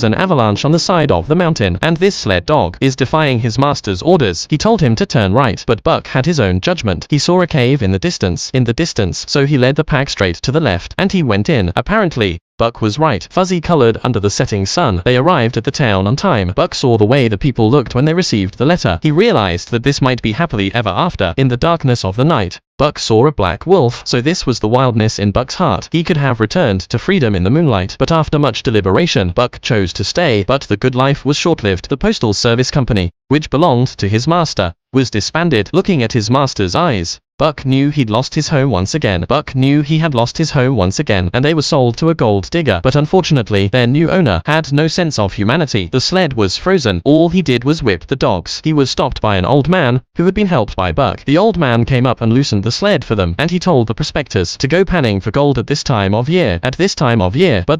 was an avalanche on the side of the mountain, and this sled dog is defying his master's orders. He told him to turn right, but Buck had his own judgment. He saw a cave in the distance, so he led the pack straight to the left, and he went in. Apparently, Buck was right. Fuzzy-colored under the setting sun, they arrived at the town on time. Buck saw the way the people looked when they received the letter. He realized that this might be happily ever after. In the darkness of the night, Buck saw a black wolf, so this was the wildness in Buck's heart. He could have returned to freedom in the moonlight, but after much deliberation, Buck chose to stay. But the good life was short-lived. The Postal Service Company, which belonged to his master, was disbanded. Looking at his master's eyes, Buck knew he'd lost his home once again. Buck knew he had lost his home once again, and they were sold to a gold digger. But unfortunately, their new owner had no sense of humanity. The sled was frozen. All he did was whip the dogs. He was stopped by an old man who had been helped by Buck. The old man came up and loosened the sled for them, and he told the prospectors to go panning for gold at this time of year. But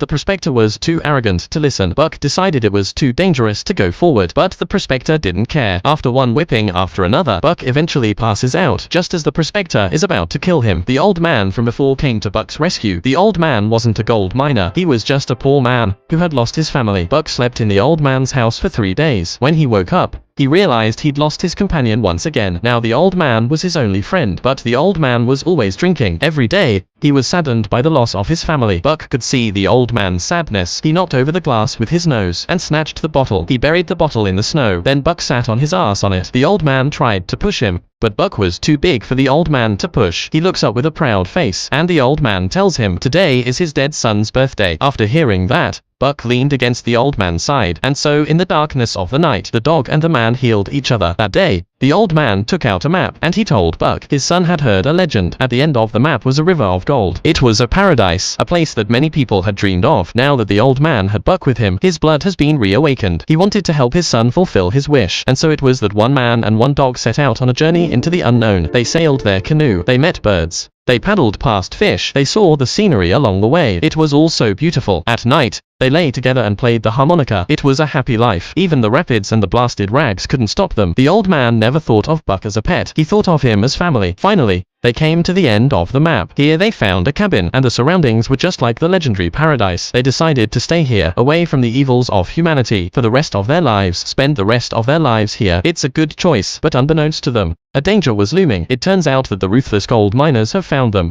the prospector was too arrogant to listen. Buck decided it was too dangerous to go forward, but the prospector didn't care. After one whipping after another, Buck eventually passes out, just as the prospector is about to kill him. The old man from before came to Buck's rescue. The old man wasn't a gold miner. He was just a poor man who had lost his family. Buck slept in the old man's house for 3 days. When he woke up, he realized he'd lost his companion once again. Now the old man was his only friend, but the old man was always drinking. Every day, he was saddened by the loss of his family. Buck could see the old man's sadness. He knocked over the glass with his nose and snatched the bottle. He buried the bottle in the snow. Then Buck sat on his ass on it. The old man tried to push him, but Buck was too big for the old man to push. He looks up with a proud face, and the old man tells him today is his dead son's birthday. After hearing that, Buck leaned against the old man's side, and so in the darkness of the night, the dog and the man healed each other. That day, the old man took out a map, and he told Buck his son had heard a legend. At the end of the map was a river of gold. It was a paradise, a place that many people had dreamed of. Now that the old man had Buck with him, his blood has been reawakened. He wanted to help his son fulfill his wish, and so it was that one man and one dog set out on a journey into the unknown. They sailed their canoe. They met birds. They paddled past fish. They saw the scenery along the way. It was all so beautiful. At night, they lay together and played the harmonica. It was a happy life. Even the rapids and the blasted rags couldn't stop them. The old man never thought of Buck as a pet. He thought of him as family. Finally, they came to the end of the map. Here they found a cabin, and the surroundings were just like the legendary paradise. They decided to stay here, away from the evils of humanity, for the rest of their lives. Spend the rest of their lives here. It's a good choice, but unbeknownst to them, a danger was looming. It turns out that the ruthless gold miners have found them.